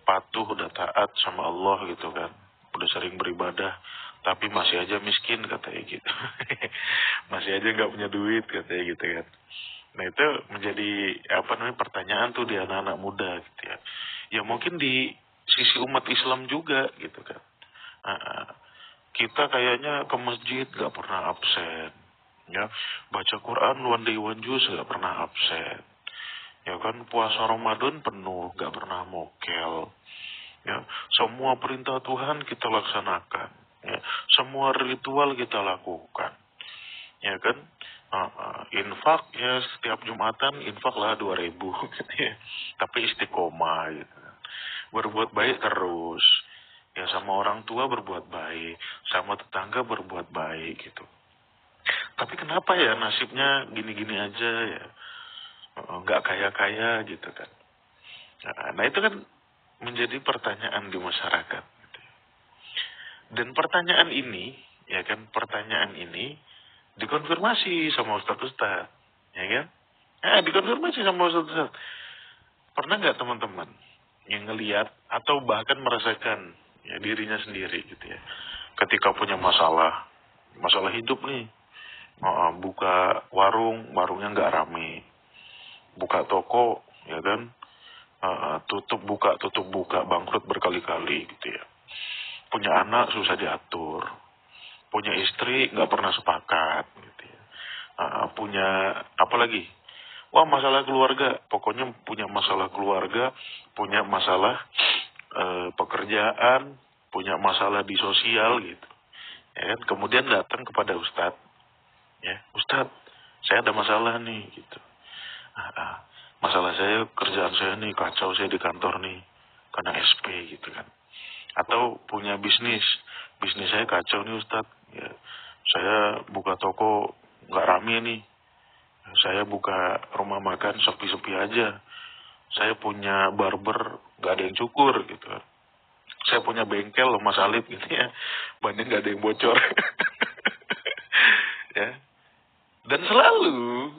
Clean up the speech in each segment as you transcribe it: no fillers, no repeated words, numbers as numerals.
patuh, udah taat sama Allah gitu kan, udah sering beribadah, tapi masih aja miskin katanya gitu. Masih aja nggak punya duit katanya gitu kan. Nah itu menjadi pertanyaan tuh di anak-anak muda gitu ya. Ya mungkin di sisi umat Islam juga gitu kan. Nah, kita kayaknya ke masjid gak pernah absen, ya baca Quran one day one juz gak pernah absen, ya kan puasa Ramadan penuh gak pernah mokel, ya semua perintah Tuhan kita laksanakan, ya semua ritual kita lakukan, ya kan. Infak ya setiap Jumatan infak lah 2.000 gitu ya, tapi istiqomah gitu kan. Berbuat baik terus, ya sama orang tua berbuat baik, sama tetangga berbuat baik gitu. Tapi kenapa ya nasibnya gini-gini aja ya, nggak kaya-kaya gitu kan. Nah itu kan menjadi pertanyaan di masyarakat gitu. Dan pertanyaan ini, ya kan, pertanyaan ini dikonfirmasi sama ustadz-ustadz, ya kan? Dikonfirmasi sama ustadz-ustadz. Pernah nggak teman-teman yang ngelihat atau bahkan merasakan ya dirinya sendiri gitu ya, ketika punya masalah hidup nih, buka warung, warungnya nggak rame, buka toko, ya kan, tutup buka, bangkrut berkali-kali gitu ya, punya anak susah diatur, punya istri nggak pernah sepakat gitu ya, punya apa lagi, wah masalah keluarga, pokoknya punya masalah keluarga, punya masalah pekerjaan, punya masalah di sosial gitu, ya kan, kemudian datang kepada ustadz, ya ustadz saya ada masalah nih gitu. Masalah saya, kerjaan saya nih kacau, saya di kantor nih karena SP gitu kan, atau punya bisnis saya kacau nih ustadz, ya saya buka toko nggak rame nih, saya buka rumah makan sepi-sepi aja, saya punya barber nggak ada yang cukur gitu kan, saya punya bengkel lemah salib gitu ya, bannya nggak ada yang bocor. Ya, dan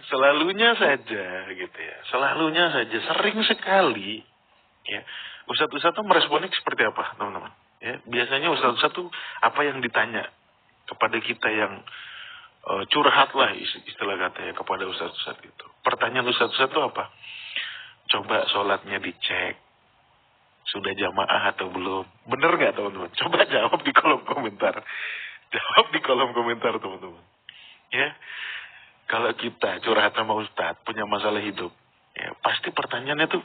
selalunya saja gitu ya, selalunya saja, sering sekali ya ustadz-ustadz tuh meresponnya seperti apa teman-teman ya. Biasanya ustadz-ustadz tuh apa yang ditanya kepada kita yang curhat lah istilah katanya kepada ustadz-ustadz itu, pertanyaan ustadz-ustadz tuh apa? Coba sholatnya dicek, sudah jamaah atau belum? Bener nggak teman-teman? Coba jawab di kolom komentar. Jawab di kolom komentar teman-teman. Ya, kalau kita curhat sama ustadz punya masalah hidup, ya pasti pertanyaannya tuh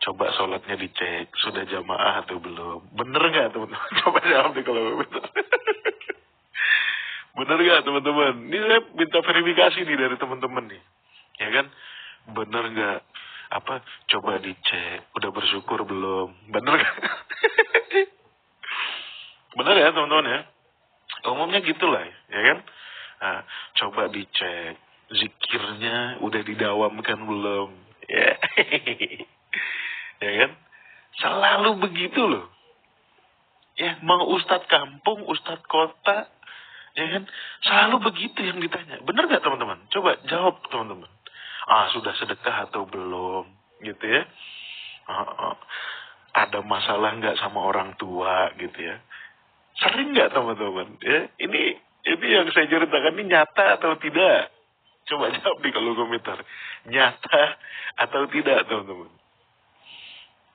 coba sholatnya dicek, sudah jamaah atau belum? Bener nggak teman-teman? Coba jawab di kolom komentar. Bener nggak teman-teman? Ini saya minta verifikasi nih dari teman-teman nih, ya kan? Bener nggak? Coba dicek, udah bersyukur belum? Bener nggak? Bener ya teman-teman ya? Umumnya gitulah, ya kan? Coba dicek, zikirnya udah didawamkan belum? Ya, ya kan? Selalu begitu loh. Ya, mau ustadz kampung, ustadz kota, ya kan? Selalu begitu yang ditanya. Bener nggak teman-teman? Coba jawab teman-teman. Sudah sedekah atau belum? Gitu ya. Ada masalah nggak sama orang tua gitu ya? Sering nggak teman-teman? Ya, ini yang saya ceritakan ini nyata atau tidak? Coba jawab di kolom komentar. Nyata atau tidak teman-teman?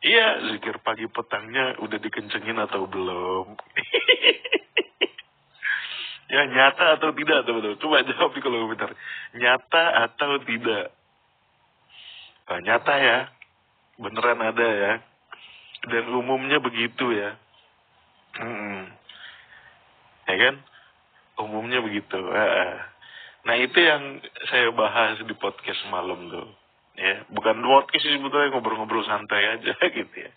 Iya, zikir pagi petangnya udah dikencengin atau belum? Ya, nyata atau tidak teman-teman? Coba jawab di kolom komentar. Nyata atau tidak? Nyata ya. Beneran ada ya. Dan umumnya begitu ya. Ya kan? Umumnya begitu. Nah itu yang saya bahas di podcast malam tuh. Ya, bukan podcast sih sebetulnya, ngobrol-ngobrol santai aja gitu ya.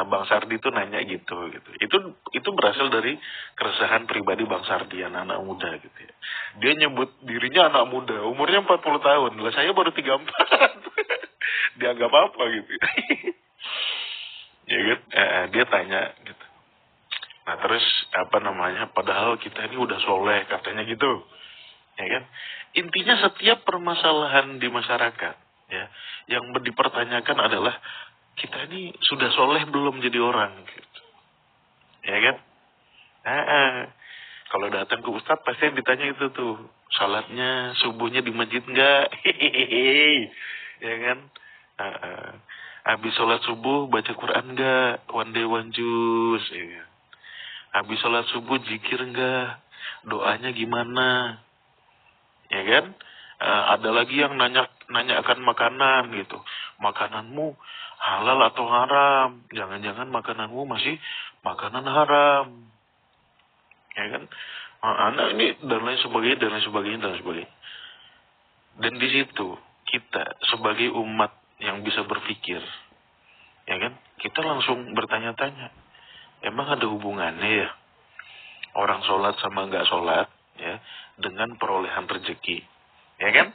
Bang Sardi tuh nanya gitu. Itu berasal dari keresahan pribadi Bang Sardi, anak-anak muda gitu ya. Dia nyebut dirinya anak muda, umurnya 40 tahun. Lah saya baru 34. Dianggap apa gitu. Ya kan? Dia tanya gitu. Nah terus padahal kita ini udah soleh katanya gitu, ya kan? Intinya setiap permasalahan di masyarakat, ya, yang dipertanyakan adalah kita ini sudah soleh belum jadi orang, gitu. Ya kan? Nah, kalau datang ke Ustadz pasti yang ditanya itu tuh, salatnya subuhnya di masjid nggak? Hehehe, ya kan? Habis sholat subuh baca Quran nggak? One day one juice, ya kan? Habis sholat subuh zikir nggak? Doanya gimana? Ya kan? Ada lagi yang nanyakan makanan gitu. Makananmu halal atau haram? Jangan-jangan makananmu masih makanan haram. Ya kan? Nah ini dan lain sebagainya, dan lain sebagainya, dan lain sebagainya. Dan di situ kita sebagai umat yang bisa berpikir, ya kan? Kita langsung bertanya-tanya, emang ada hubungannya ya orang sholat sama nggak sholat, ya, dengan perolehan rezeki, ya kan?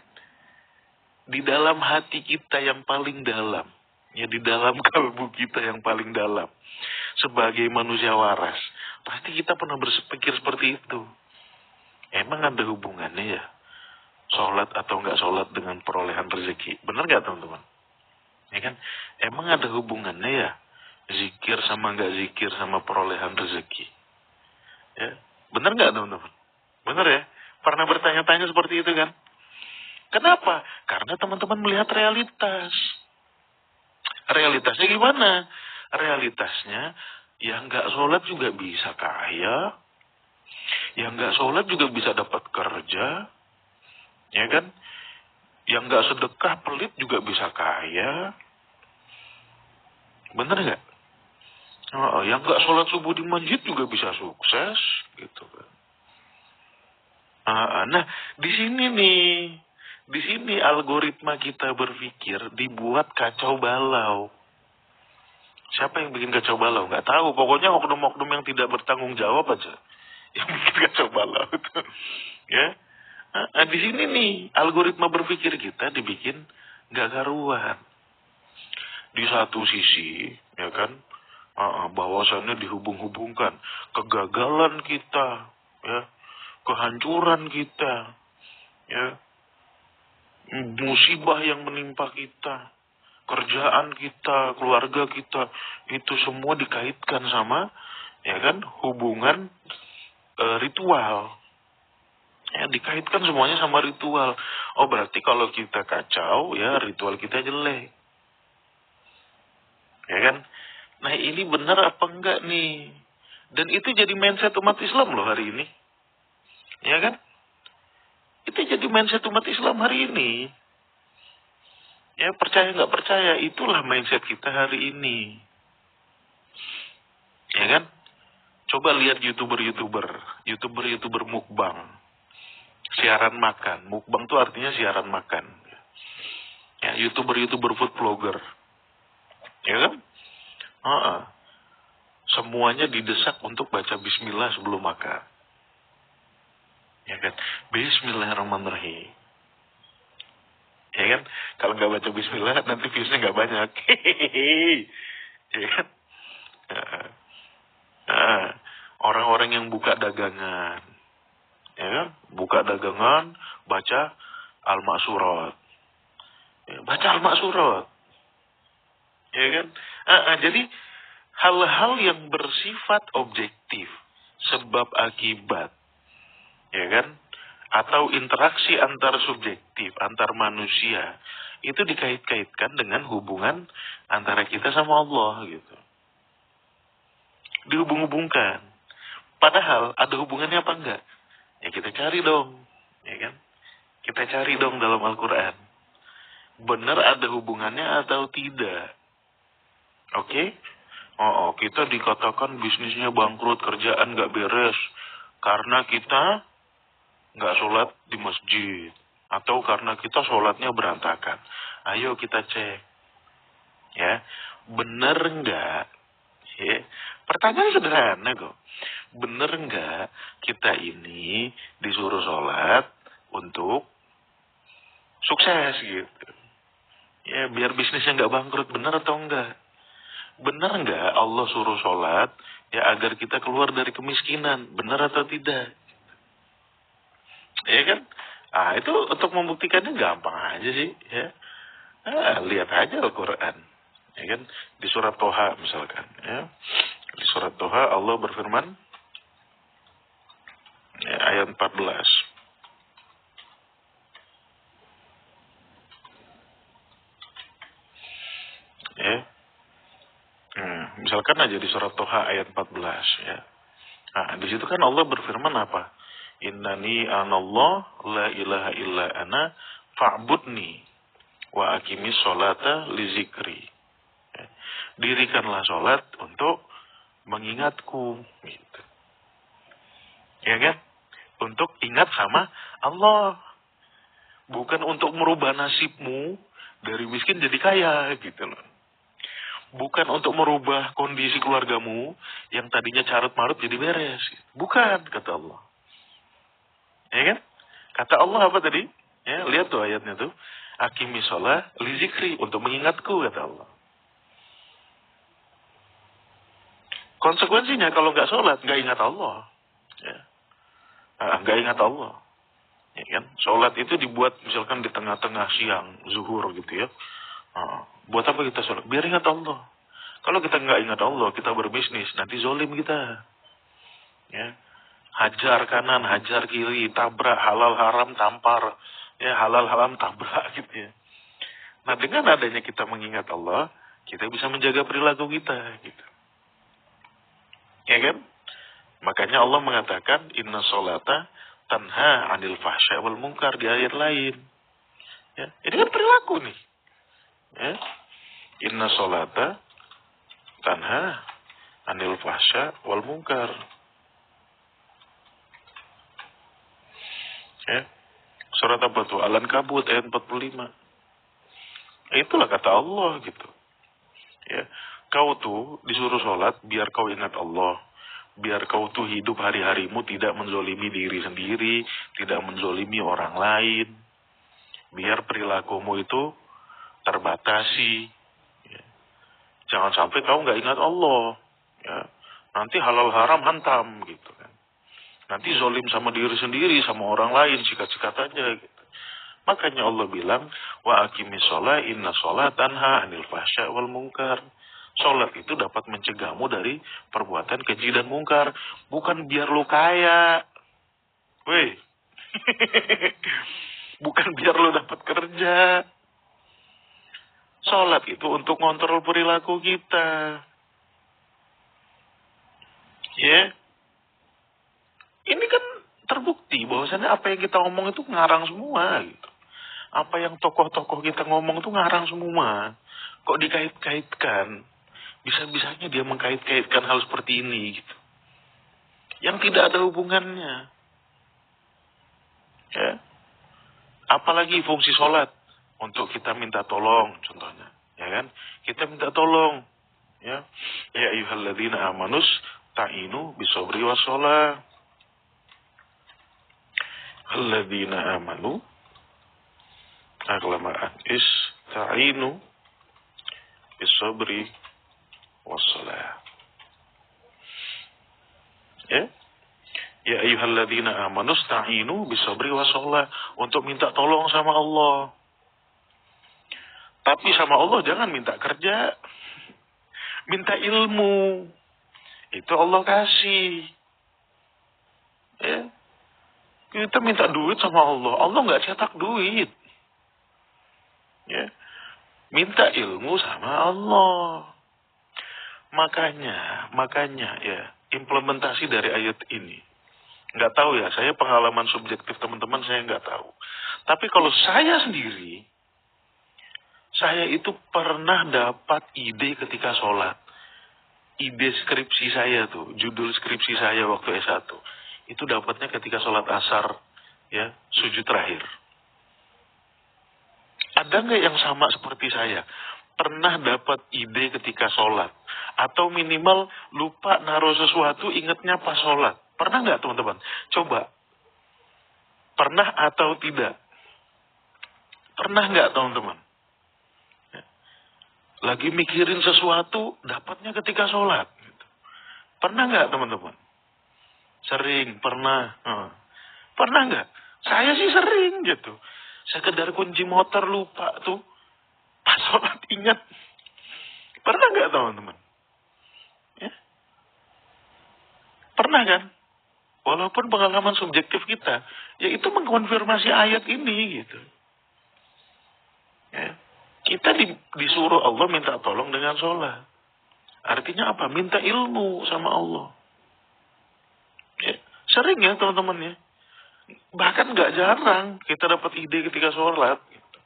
Di dalam hati kita yang paling dalam, ya, di dalam kalbu kita yang paling dalam, sebagai manusia waras, pasti kita pernah berpikir seperti itu. Emang ada hubungannya ya sholat atau nggak sholat dengan perolehan rezeki? Benar nggak teman-teman? Ya kan? Emang ada hubungannya ya zikir sama nggak zikir sama perolehan rezeki? Ya, benar nggak teman-teman? Benar ya? Pernah bertanya-tanya seperti itu kan? Kenapa? Karena teman-teman melihat realitas. Realitasnya gimana? Realitasnya yang nggak sholat juga bisa kaya, yang nggak sholat juga bisa dapat kerja, ya kan? Yang nggak sedekah pelit juga bisa kaya, bener nggak? Yang nggak sholat subuh di masjid juga bisa sukses, gitu kan? Nah, di sini algoritma kita berpikir dibuat kacau balau. Siapa yang bikin kacau balau? Nggak tahu. Pokoknya oknum-oknum yang tidak bertanggung jawab aja yang bikin kacau balau itu. Ya. Di sini nih algoritma berpikir kita dibikin nggak karuan. Di satu sisi, ya kan, bahwasannya dihubung-hubungkan kegagalan kita, ya, kehancuran kita, ya, musibah yang menimpa kita, kerjaan kita, keluarga kita, itu semua dikaitkan sama, ya kan, hubungan ritual. Ya, dikaitkan semuanya sama ritual. Oh, berarti kalau kita kacau, ya ritual kita jelek. Ya kan? Nah, ini benar apa enggak nih? Dan itu jadi mindset umat Islam loh hari ini. Ya kan? Itu jadi mindset umat Islam hari ini. Ya, percaya nggak percaya, itulah mindset kita hari ini. Ya kan? Coba lihat YouTuber mukbang. Siaran makan. Mukbang itu artinya siaran makan. Ya, YouTuber food vlogger. Ya kan? Semuanya didesak untuk baca bismillah sebelum makan. Ya kan? Bismillahirrahmanirrahim. Ya kan? Kalau nggak baca bismillah nanti viewsnya nggak banyak. Ya kan? Orang-orang yang buka dagangan, ya kan? Buka dagangan, baca Al-Ma'surat. Ya, baca Al-Ma'surat. Ya kan? Jadi hal-hal yang bersifat objektif, sebab akibat, ya kan? Atau interaksi antar subjektif, antar manusia, itu dikait-kaitkan dengan hubungan antara kita sama Allah, gitu. Dihubung-hubungkan. Padahal ada hubungannya apa enggak? Ya kita cari dong, ya kan? Kita cari dong dalam Al-Quran. Benar ada hubungannya atau tidak? Oke? Kita dikatakan bisnisnya bangkrut, kerjaan nggak beres karena kita nggak sholat di masjid, atau karena kita sholatnya berantakan. Ayo kita cek, ya, bener nggak? Ya, pertanyaan sederhana kok. Bener nggak kita ini disuruh sholat untuk sukses gitu? Ya, biar bisnisnya nggak bangkrut, bener atau enggak? Benar nggak Allah suruh sholat ya agar kita keluar dari kemiskinan? Benar atau tidak? Ya kan? Itu untuk membuktikannya gampang aja sih. Ya, lihat aja Al-Quran. Ya kan? Di surat Toha misalkan. Ya. Di surat Toha Allah berfirman, ya, ayat 14. Ya. Misalkan aja di surat Toha ayat 14 ya. Nah, di situ kan Allah berfirman apa? Innani anallah la ilaha illa ana fa'budni wa aqimis sholata li zikri. Ya. Dirikanlah sholat untuk mengingatku gitu. Ya kan? Untuk ingat sama Allah. Bukan untuk merubah nasibmu dari miskin jadi kaya gitu loh. Bukan untuk merubah kondisi keluargamu yang tadinya carut marut jadi beres. Bukan, kata Allah. Ya kan? Kata Allah apa tadi? Ya, lihat tuh ayatnya tuh. Aqimi sholat li zikri, untuk mengingatku, kata Allah. Konsekuensinya kalau nggak sholat, nggak ingat Allah. Ya. Nggak ingat Allah. Ya kan? Sholat itu dibuat misalkan di tengah-tengah siang, zuhur gitu ya. Buat apa kita sholat? Biar ingat Allah. Kalau kita nggak ingat Allah, kita berbisnis, nanti zolim kita. Ya. Hajar kanan, hajar kiri, tabrak, halal haram tampar. Ya, halal haram tabrak gitu ya. Nah, dengan adanya kita mengingat Allah, kita bisa menjaga perilaku kita gitu. Ya kan? Makanya Allah mengatakan inna sholata tanha 'anil fahsya wal munkar di ayat lain. Ya, ini kan perilaku nih. Ya. Inna sholata tanha 'anil fahsya wal munkar. Ya. Surat apa tuh? Al-Ankabut ayat 45. Itulah kata Allah gitu. Ya. Kau tuh disuruh sholat biar kau ingat Allah. Biar kau tuh hidup hari-harimu tidak menzolimi diri sendiri, tidak menzolimi orang lain. Biar perilakumu itu terbatasi. Ya. Jangan sampai kau nggak ingat Allah. Ya. Nanti halal haram hantam gitu kan. Nanti zolim sama diri sendiri, sama orang lain, sikat-sikat aja gitu. Makanya Allah bilang, wa aqimis sholat inna sholat tanha 'anil fahsya wal munkar. Sholat itu dapat mencegahmu dari perbuatan keji dan mungkar. Bukan biar lu kaya. Weh. Bukan biar lu dapat kerja. Sholat itu untuk ngontrol perilaku kita. Ya. Ini kan terbukti bahwasannya apa yang kita ngomong itu ngarang semua gitu. Apa yang tokoh-tokoh kita ngomong itu ngarang semua. Kok dikait-kaitkan? Bisa-bisanya dia mengkait-kaitkan hal seperti ini gitu. Yang tidak ada hubungannya. Ya. Apalagi fungsi sholat. Untuk kita minta tolong contohnya. Ya kan? Kita minta tolong. Ya. Ya ayyuhalladzina amanus ta'inu bisobri wassalah. Alladzina amanu aklamaan ista'inu bisobri wassalah. Ya. Ya ayyuhalladzina amanu ista'inu bisobri wassalah, untuk minta tolong sama Allah. Tapi sama Allah jangan minta kerja. Minta ilmu. Itu Allah kasih. Ya. Kita minta duit sama Allah. Allah nggak cetak duit. Ya. Minta ilmu sama Allah. Makanya ya, implementasi dari ayat ini. Nggak tahu ya, saya pengalaman subjektif teman-teman saya nggak tahu. Tapi kalau saya sendiri, saya itu pernah dapat ide ketika sholat. Ide skripsi saya tuh, judul skripsi saya waktu S1. Itu dapatnya ketika sholat asar, ya, sujud terakhir. Ada nggak yang sama seperti saya? Pernah dapat ide ketika sholat. Atau minimal lupa naruh sesuatu, ingatnya pas sholat. Pernah nggak teman-teman? Coba. Pernah atau tidak? Pernah nggak teman-teman? Lagi mikirin sesuatu, dapatnya ketika sholat. Pernah nggak teman-teman? Sering, pernah. Pernah nggak? Saya sih sering gitu. Sekedar kunci motor lupa tuh. Pas sholat ingat. Pernah nggak teman-teman? Ya, pernah kan? Walaupun pengalaman subjektif kita, ya itu mengkonfirmasi ayat ini gitu. Ya. Kita disuruh Allah minta tolong dengan sholat. Artinya apa? Minta ilmu sama Allah. Ya. Sering ya teman-teman ya. Bahkan nggak jarang kita dapat ide ketika sholat. Gitu.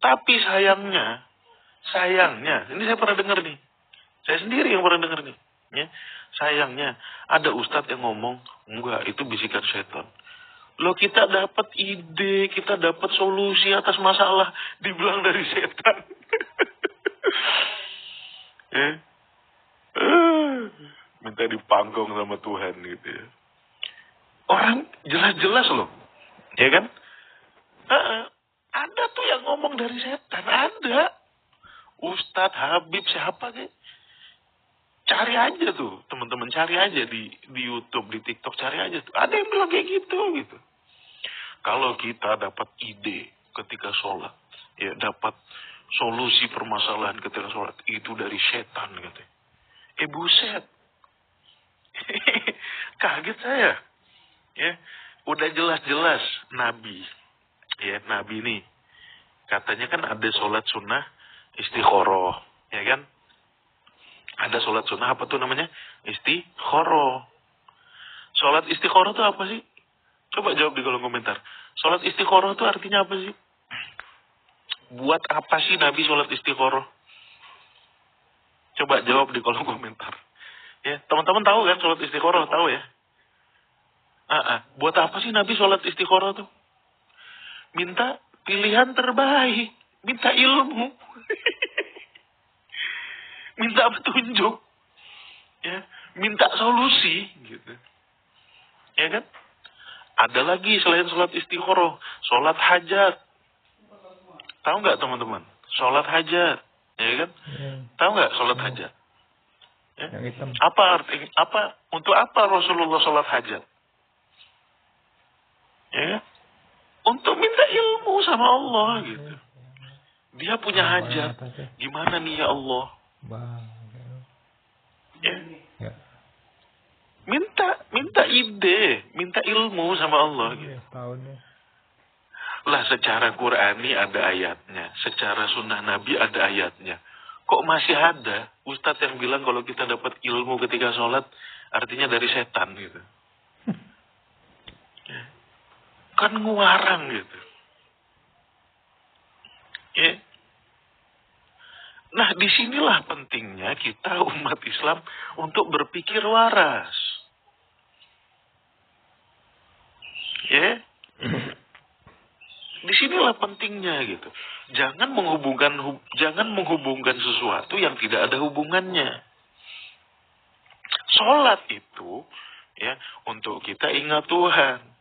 Tapi sayangnya, ini saya pernah dengar nih. Saya sendiri yang pernah dengar nih. Ya. Sayangnya, ada ustadz yang ngomong, enggak, itu bisikan setan. Loh, kita dapat ide, kita dapat solusi atas masalah, dibilang dari setan. Ya. Minta dipangkong sama Tuhan gitu ya. Orang jelas-jelas loh, ya kan? Ada tuh yang ngomong dari setan, ada. Ustadz, Habib, siapa kayak? Cari aja tuh, teman-teman, cari aja di YouTube, di TikTok, cari aja tuh. Ada yang bilang kayak gitu. Kalau kita dapat ide ketika sholat, ya dapat solusi permasalahan ketika sholat, itu dari setan gitu. Buset. Kaget saya. Ya, udah jelas-jelas Nabi. Ya, Nabi nih. Katanya kan ada sholat sunnah istikharah, ya kan? Ada sholat sunnah apa tuh namanya? Istikharah. Sholat istikharah itu apa sih? Coba jawab di kolom komentar. Sholat istikharah itu artinya apa sih? Buat apa sih Nabi sholat istikharah? Coba jawab di kolom komentar. Ya, teman-teman tahu kan sholat istikharah? Tahu ya? Buat apa sih Nabi sholat istikharah tuh? Minta pilihan terbaik. Minta ilmu. Minta petunjuk. Ya, minta solusi gitu. Ya kan? Ada lagi selain sholat istikharah, sholat hajat. Tahu nggak teman-teman? Sholat hajat, ya kan? Tahu nggak sholat hajat? Ya? Untuk apa Rasulullah sholat hajat? Ya kan? Untuk minta ilmu sama Allah gitu. Dia punya hajat. Gimana nih ya Allah? Ya. Minta ide, minta ilmu sama Allah gitu. Lah secara Qur'ani ada ayatnya, secara sunnah Nabi ada ayatnya. Kok masih ada ustadz yang bilang kalau kita dapat ilmu ketika sholat artinya dari setan gitu. Kan nguarang gitu. Ya. Nah, disinilah pentingnya kita umat Islam untuk berpikir waras. Ya. Disinilah pentingnya gitu. Jangan menghubungkan sesuatu yang tidak ada hubungannya. Sholat itu ya untuk kita ingat Tuhan.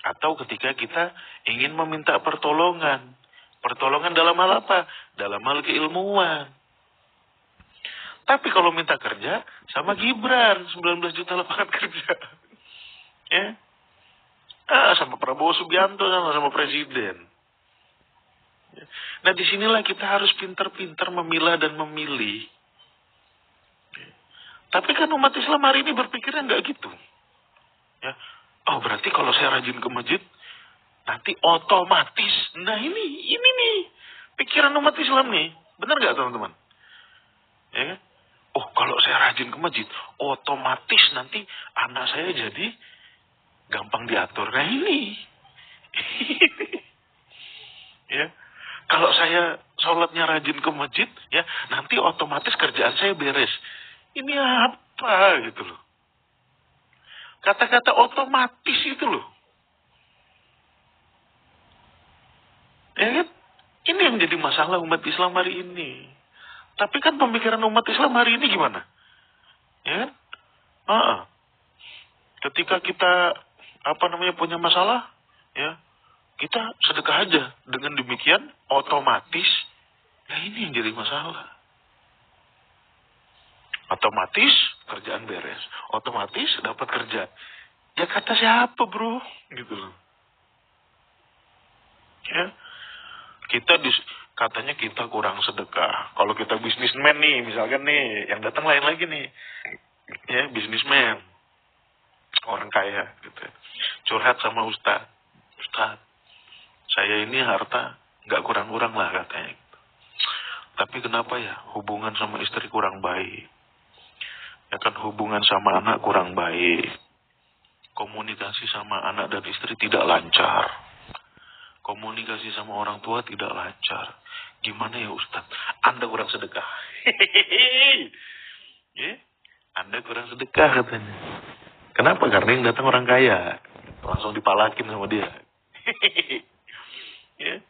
Atau ketika kita ingin meminta pertolongan. Pertolongan dalam hal apa? Dalam hal keilmuan. Tapi kalau minta kerja, sama Gibran, 19 juta lapangan kerja. Ya. Sama Prabowo Subianto, sama Presiden. Nah, disinilah kita harus pintar-pintar memilah dan memilih. Tapi kan umat Islam hari ini berpikirnya nggak gitu. Ya. Oh, berarti kalau saya rajin ke masjid, nanti otomatis. Nah, ini nih pikiran umat Islam nih. Benar nggak teman-teman? Ya kan? Oh, kalau saya rajin ke masjid, otomatis nanti anak saya jadi gampang diatur. Nah, ini. Ya. Kalau saya sholatnya rajin ke masjid, ya nanti otomatis kerjaan saya beres. Ini apa gitu loh. Kata-kata otomatis itu loh. Ya kan? Ini yang jadi masalah umat Islam hari ini. Tapi kan pemikiran umat Islam hari ini gimana? Ya kan? Ketika kita punya masalah, ya kita sedekah aja. Dengan demikian otomatis, ya ini yang jadi masalah. Otomatis kerjaan beres, otomatis dapat kerja. Ya kata siapa bro, gitu loh. Ya, kita katanya kita kurang sedekah. Kalau kita bisnismen nih, misalkan nih, yang datang lain lagi nih, ya bisnismen, orang kaya, gitu. Curhat sama Ustadz, Ustadz, saya ini harta nggak kurang-kurang lah katanya. Tapi kenapa ya hubungan sama istri kurang baik? Ya kan hubungan sama anak kurang baik. Komunikasi sama anak dan istri tidak lancar. Komunikasi sama orang tua tidak lancar. Gimana ya Ustadz? Anda kurang sedekah. Ya? Anda kurang sedekah katanya. Kenapa? Karena yang datang orang kaya. Langsung dipalakin sama dia. Ya?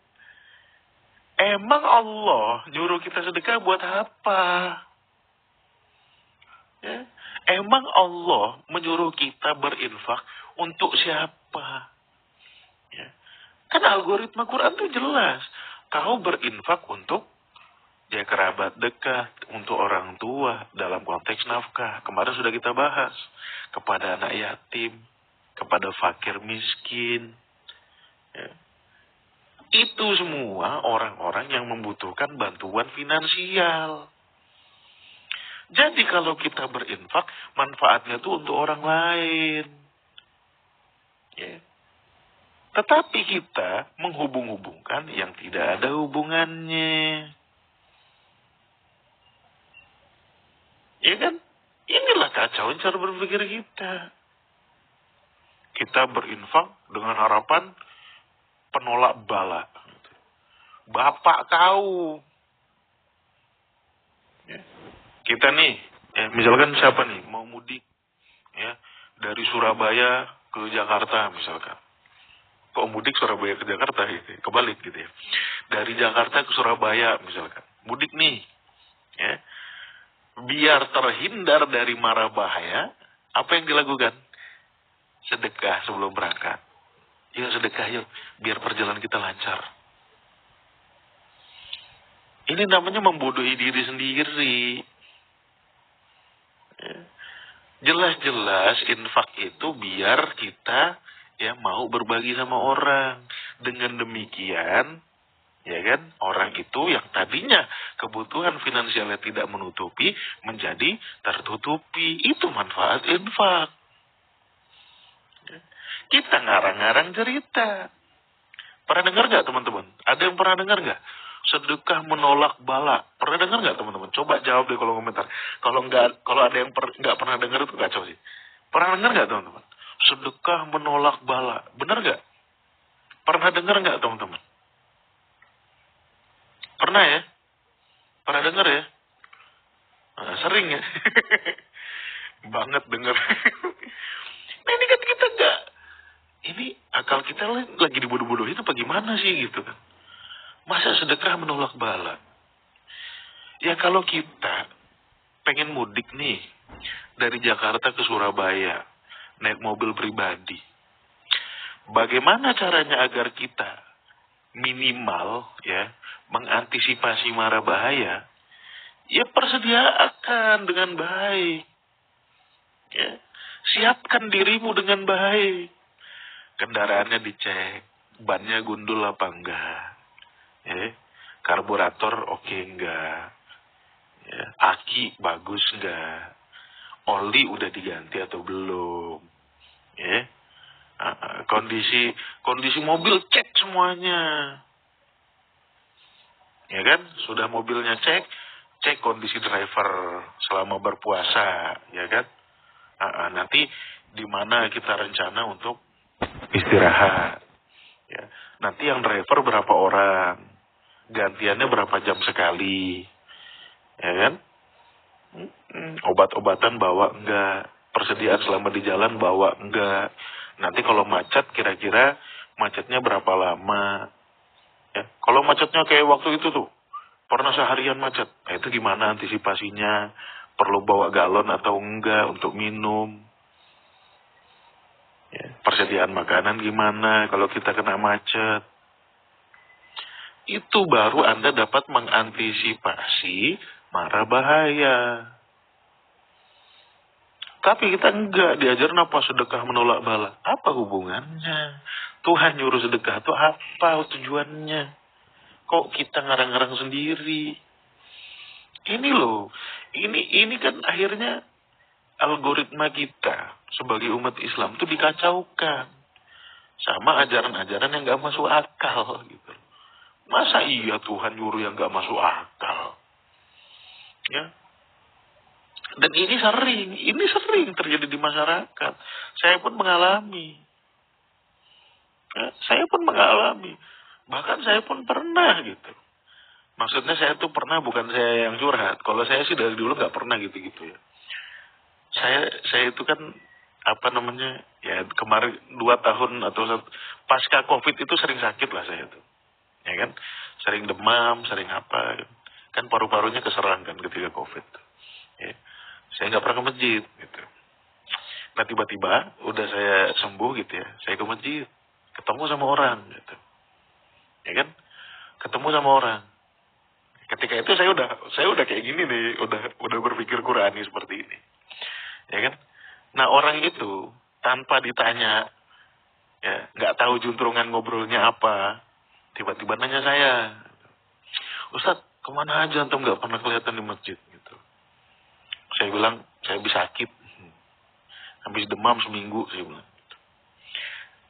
Emang Allah nyuruh kita sedekah buat apa? Ya? Emang Allah menyuruh kita berinfak untuk siapa? Ya. Kan algoritma Quran itu jelas. Kau berinfak untuk ya kerabat dekat, untuk orang tua dalam konteks nafkah. Kemarin sudah kita bahas. Kepada anak yatim, kepada fakir miskin. Ya. Itu semua orang-orang yang membutuhkan bantuan finansial. Jadi kalau kita berinfak, manfaatnya itu untuk orang lain. Ya. Tetapi kita menghubung-hubungkan yang tidak ada hubungannya. Ya kan? Inilah kacau cara berpikir kita. Kita berinfak dengan harapan penolak bala. Bapak kau. Ya. Kita nih, ya, misalkan siapa nih mau mudik, ya dari Surabaya ke Jakarta misalkan. Kok mudik Surabaya ke Jakarta gitu, kebalik gitu ya. Dari Jakarta ke Surabaya misalkan, mudik nih, ya. Biar terhindar dari mara bahaya, apa yang dilakukan? Sedekah sebelum berangkat. Yuk sedekah yuk, biar perjalanan kita lancar. Ini namanya membodohi diri sendiri. Ya. Jelas-jelas infak itu biar kita ya mau berbagi sama orang. Dengan demikian, ya kan, orang itu yang tadinya kebutuhan finansialnya tidak menutupi, menjadi tertutupi. Itu manfaat infak. Ya. Kita ngarang-ngarang cerita. Pernah dengar nggak teman-teman? Ada yang pernah dengar nggak? Sedekah menolak bala. Pernah dengar nggak teman-teman? Coba jawab di kolom komentar. Kalau ada yang nggak pernah dengar itu kacau sih. Pernah dengar nggak teman-teman? Sedekah menolak bala. Benar nggak? Pernah dengar nggak teman-teman? Pernah ya? Pernah dengar ya? Nah, sering ya? Banget dengar. Nah ini kan kita nggak. Ini akal kita lagi dibodoh-bodohin apa gimana sih gitu kan? Masa sedekah menolak bala? Ya kalau kita pengen mudik nih dari Jakarta ke Surabaya naik mobil pribadi, bagaimana caranya agar kita minimal ya mengantisipasi mara bahaya? Ya persediakan dengan baik, ya siapkan dirimu dengan baik, kendaraannya dicek, bannya gundul apa enggak, ya karburator oke enggak, ya, aki bagus enggak, oli udah diganti atau belum, ya kondisi mobil cek semuanya, ya kan, sudah mobilnya cek kondisi driver selama berpuasa, ya kan, nanti di mana kita rencana untuk istirahat, ya nanti yang driver berapa orang, gantiannya berapa jam sekali, ya kan, obat-obatan bawa enggak, persediaan selama di jalan bawa enggak, nanti kalau macet kira-kira macetnya berapa lama, ya kalau macetnya kayak waktu itu tuh pernah seharian macet, nah itu gimana antisipasinya, perlu bawa galon atau enggak untuk minum, ya, persediaan makanan gimana kalau kita kena macet. Itu baru Anda dapat mengantisipasi mara bahaya. Tapi kita enggak diajarin apa sedekah menolak bala. Apa hubungannya? Tuhan nyuruh sedekah itu apa tujuannya? Kok kita ngarang-ngarang sendiri? Ini loh, ini kan akhirnya algoritma kita sebagai umat Islam itu dikacaukan sama ajaran-ajaran yang gak masuk akal gitu. Masa iya Tuhan nyuruh yang gak masuk akal? Ya. Dan ini sering terjadi di masyarakat. Saya pun mengalami. Ya, saya pun mengalami. Bahkan saya pun pernah gitu. Maksudnya saya tuh pernah, bukan saya yang curhat. Kalau saya sih dari dulu gak pernah gitu-gitu ya. Saya itu kan apa namanya ya, kemarin 2 tahun atau pasca COVID itu sering sakit lah saya tuh, ya kan, sering demam, sering apa kan, paru-parunya keserang kan ketika COVID ya. Saya nggak pernah ke masjid gitu. Nah tiba-tiba udah saya sembuh gitu ya, saya ke masjid, ketemu sama orang gitu, ya kan, ketemu sama orang. Ketika itu saya udah kayak gini nih, udah berpikir Qurani seperti ini, ya kan. Nah orang itu tanpa ditanya, ya nggak tahu juntrungan ngobrolnya apa, tiba-tiba nanya saya, Ustadz kemana aja antum nggak pernah kelihatan di masjid gitu. Saya bilang saya habis sakit, habis demam seminggu saya bilang.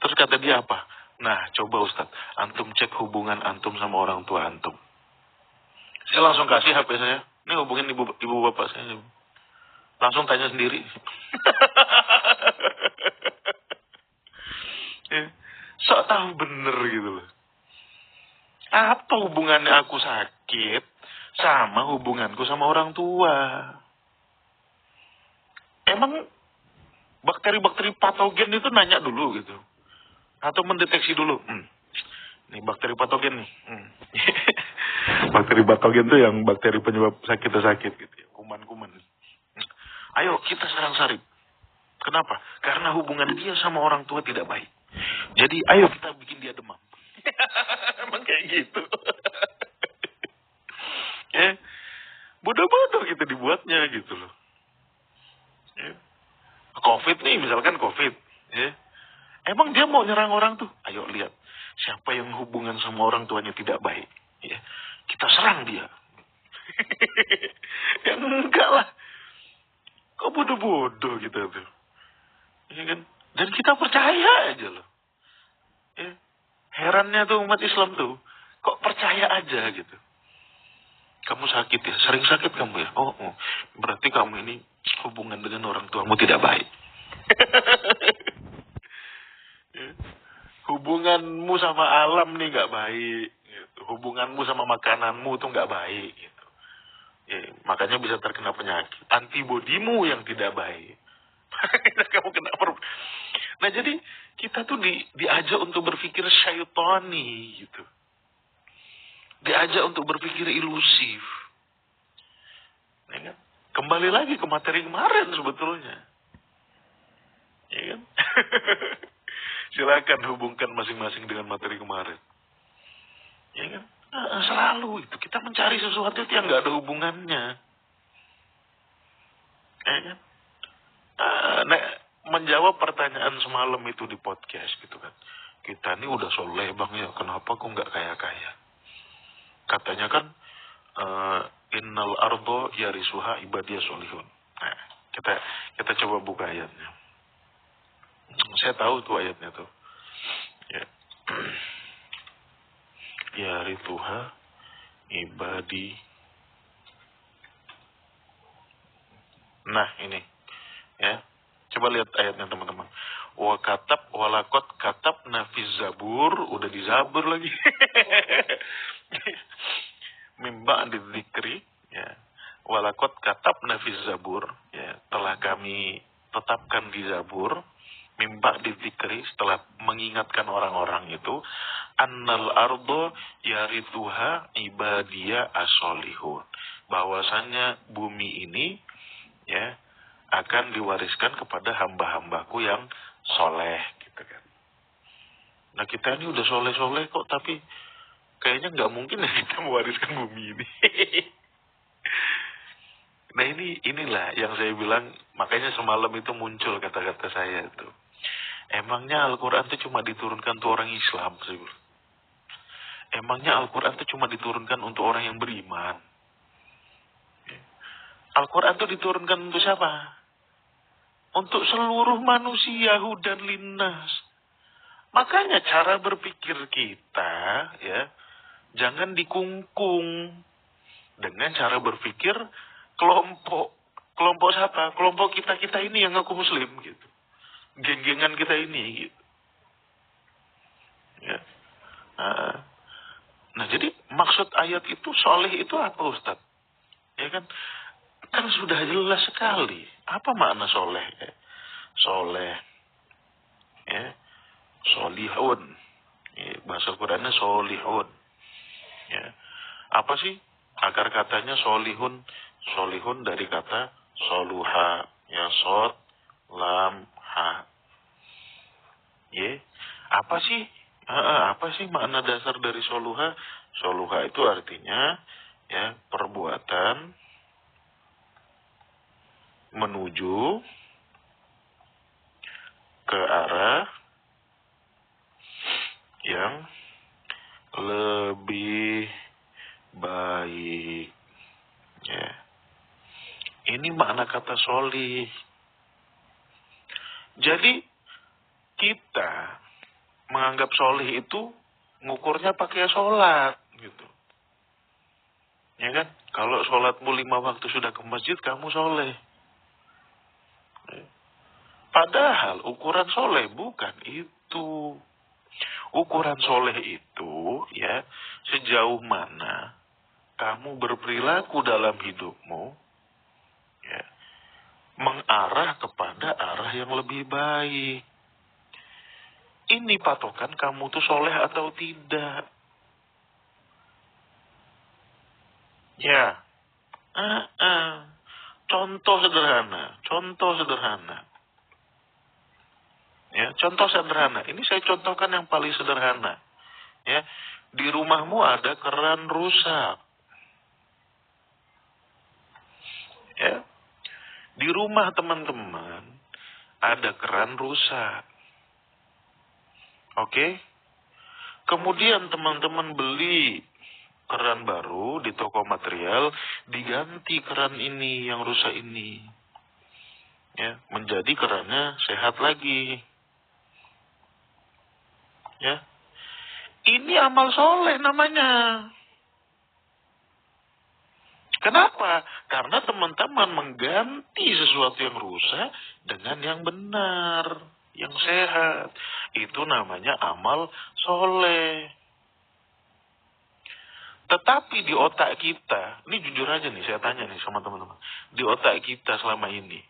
Terus kata dia apa? Nah coba Ustadz, antum cek hubungan antum sama orang tua antum. Saya langsung kasih HP saya, ini hubungin ibu bapak saya. Langsung tanya sendiri. Ya, sok tahu bener gitu loh. Apa hubungannya aku sakit sama hubunganku sama orang tua? Emang bakteri-bakteri patogen itu nanya dulu gitu? Atau mendeteksi dulu? Ini bakteri patogen nih. Bakteri patogen itu yang bakteri penyebab sakit gitu ya. Kuman-kuman. Ayo kita serang Sarip. Kenapa? Karena hubungan dia sama orang tua tidak baik. Jadi ayo kita bikin dia demam. Emang kayak gitu. Ya, bodoh-bodoh gitu dibuatnya gitu loh. Ya. COVID nih, misalkan COVID. Ya. Emang dia mau nyerang orang tuh? Ayo lihat. Siapa yang hubungan sama orang tuanya tidak baik. Ya. Kita serang dia. Ya enggak lah. Kok bodoh-bodoh gitu tuh. Ya kan? Dan kita percaya aja loh. Ya. Herannya tuh umat Islam tuh. Kok percaya aja gitu. Kamu sakit ya? Sering sakit kamu ya? Oh. Berarti kamu ini hubungan dengan orang tuamu tidak baik. Ya. Hubunganmu sama alam nih gak baik. Gitu. Hubunganmu sama makananmu tuh gak baik. Gitu. Ya, makanya bisa terkena penyakit. Antibodimu yang tidak baik. Kamu kena Nah jadi kita tuh diajak untuk berpikir syaitani gitu. Diajak untuk berpikir ilusif. Ya kan? Kembali lagi ke materi kemarin sebetulnya. Ya kan? Silakan hubungkan masing-masing dengan materi kemarin. Ya kan? Selalu itu kita mencari sesuatu yang nggak ada hubungannya. Ya kan? Nah, menjawab pertanyaan semalam itu di podcast gitu kan. Kita ini udah soleh bang ya, kenapa kok nggak kaya-kaya? Katanya kan innal ardo yarisuha ibadiyah solihun. Nah, kita coba buka ayatnya. Saya tahu tuh ayatnya tuh. Ya. Yarituha ibadi. Nah, ini. Ya. Coba lihat ayatnya teman-teman. Walakot katab nafiz zabur. Udah di zabur lagi. Mimba dzikri. Ya. Walakot katab nafiz zabur. Ya. Telah kami tetapkan di zabur. Mimba dzikri, setelah mengingatkan orang-orang itu. Annal ardo yarituha ibadiyah as-solihun. Bahwasannya bumi ini ya akan diwariskan kepada hamba-hambaku yang soleh gitu kan. Nah kita ini udah soleh-soleh kok, tapi kayaknya nggak mungkin ya kita mewariskan bumi ini. Nah inilah yang saya bilang, makanya semalam itu muncul kata-kata saya itu. Emangnya Al-Quran itu cuma diturunkan untuk orang Islam sih? Emangnya Al-Quran itu cuma diturunkan untuk orang yang beriman? Al-Quran itu diturunkan untuk siapa? Untuk seluruh manusia, hudan linnas. Makanya cara berpikir kita, ya, jangan dikungkung dengan cara berpikir kelompok. Kelompok siapa? Kelompok kita ini yang ngaku muslim gitu. Geng-gengan kita ini gitu. Ya. Nah, jadi maksud ayat itu soleh itu apa, Ustaz? Ya kan? Kan sudah jelas sekali. Apa makna soleh? Ya? Soleh. Ya. Solihun. Ya, bahasa Qurannya solihun. Ya. Apa sih akar katanya solihun? Solihun dari kata soluha. Ya, sod, lam, ha. Ya. Apa sih? Apa sih makna dasar dari soluha? Soluha itu artinya ya perbuatan menuju ke arah yang lebih baik. Ya. Ini makna kata solih. Jadi kita menganggap solih itu ngukurnya pakai sholat gitu. Ya kan? Kalau sholatmu 5 waktu sudah ke masjid, kamu soleh. Padahal ukuran soleh bukan itu. Ukuran soleh itu ya sejauh mana kamu berperilaku dalam hidupmu ya mengarah kepada arah yang lebih baik. Ini patokan kamu tuh soleh atau tidak. Ya. Contoh sederhana. Ya, contoh sederhana. Ini saya contohkan yang paling sederhana. Ya, di rumahmu ada keran rusak. Ya, di rumah teman-teman ada keran rusak. Oke? Kemudian teman-teman beli keran baru di toko material, diganti keran ini yang rusak ini. Ya, menjadi kerannya sehat lagi. Ya. Ini amal soleh namanya. Kenapa? Karena teman-teman mengganti sesuatu yang rusak dengan yang benar, yang sehat. Itu namanya amal soleh. Tetapi di otak kita, ini jujur aja nih, saya tanya nih sama teman-teman. Di otak kita selama ini,